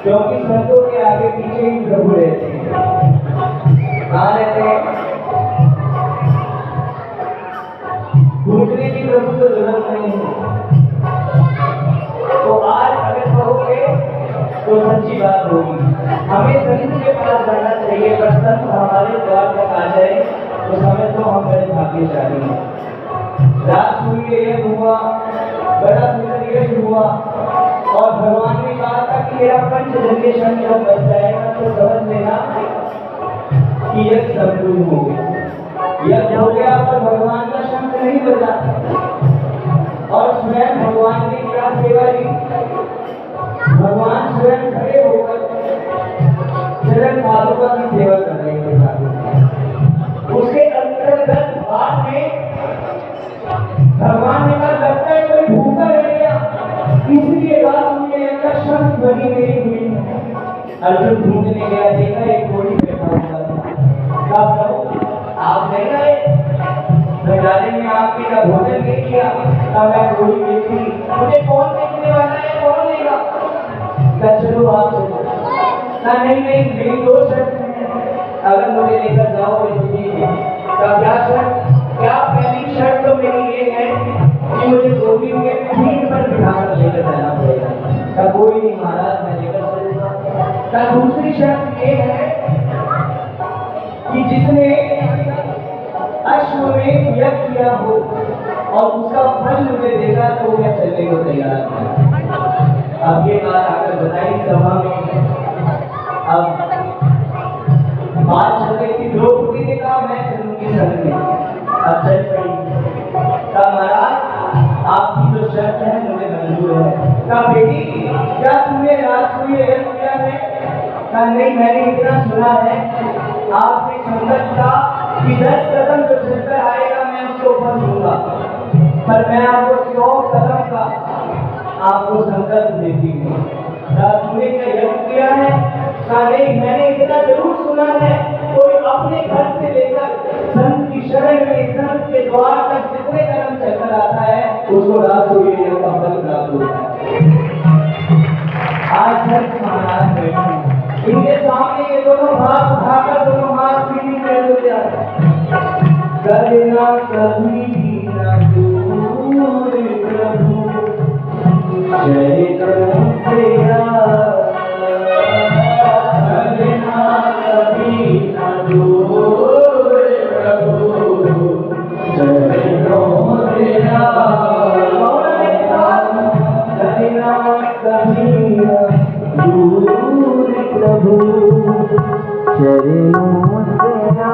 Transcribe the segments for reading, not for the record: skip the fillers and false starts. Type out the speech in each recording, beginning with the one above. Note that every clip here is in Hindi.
क्योंकि संतों के आगे पीछे ही प्रभु रहते हैं। कहाँ रहते हैं? ढूंढने की प्रभु को जरूरत नहीं है। तो आज अगर कहोगे तो सच्ची बात होगी, हमें संत के पास जाना चाहिए, पर संत हमारे द्वार तक आ जाए तो समझ लो हम बड़े भाग्यशाली हैं। रात सूर्य यज्ञ हुआ, बड़ा सुंदर यज्ञ हुआ, और भगवान ने कहा था कि मेरा पंचजन्य शंख जब बज जाएगा तो समझ लेना कि यज्ञ संपूर्ण हो गया। यज्ञ हो गया पर भगवान का शंख नहीं बजा, और स्वयं भगवान ने क्या सेवा की? भगवान स्वयं खड़े होकर चरण पादुका की सेवा कर रहे थे। उसके अंतर्गत बाद में भगवान ने कहा लगता है कोई भूखा रह गया, इसलिए बात सुनिए का शब्द बनी नहीं हुई। अर्जुन ढूंढने गया, देखा एक घोड़ी बैठा हुआ था। आप नहीं आए भंडारे में, आपके का भोजन नहीं किया, तब मैं घोड़ी देखी, मुझे कौन देखने वाला है, कौन लेगा? चलो आप चलो। नहीं नहीं, मेरी दो शर्त है, अगर मुझे लेकर जाओगे तो ठीक है। क्या शर्त? क्या? पहली शर्त तो मेरी ये है कि मुझे गोभी के पीठ पर बिठाकर लेकर जाना पड़ेगा। क्या? कोई नहीं महाराज, मैं लेकर चलूंगा। क्या? दूसरी शर्त ये है कि जिसने अश्व में यज्ञ किया हो और उसका फल मुझे देगा तो मैं चलने को तैयार हूँ। अब ये बात आकर बताई सभा में। अब बात चल रही थी, द्रौपदी ने कहा मैं चलूंगी संग में। अब चल पड़ी। कहा महाराज आपकी जो शर्त है मुझे मंजूर है। कहा बेटी क्या तुमने राजसूय यज्ञ किया है? कहा नहीं, मैंने इतना सुना है आपने संकल्प का कि 10 कदम जो चलकर आएगा मैं उसको फल दूंगा, पर मैं आपको 100 कदम का आपको संकल्प देती हूँ। तुमने क्या यज्ञ किया है? कहा नहीं, मैंने इतना जरूर सुना है कोई अपने घर से लेकर संत की शरण में, संत के द्वार तक जितने कदम चलकर आता है उसको राजसूय यज्ञ का फल प्राप्त होता है। आज संत महाराज बैठे, इनके सामने ये दोनों हाथ उठाकर दोनों हाथ सीधी कर दो यार। करना कभी न दूर प्रभु चरित्रम तेरा, करना कभी न दूर प्रभु चरित्रम तेरा, करना कभी न दूर प्रभु चरणों तेरा,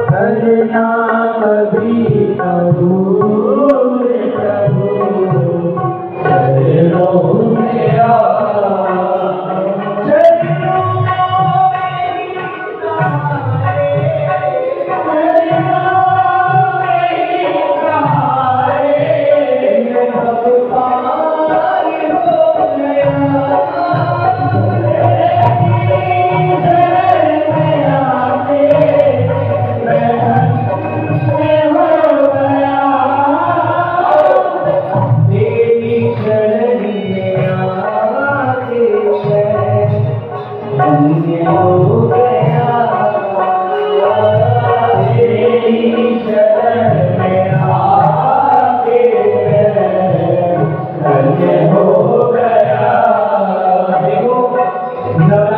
करना कभी न दूर प्रभु चरणों तेरा। No.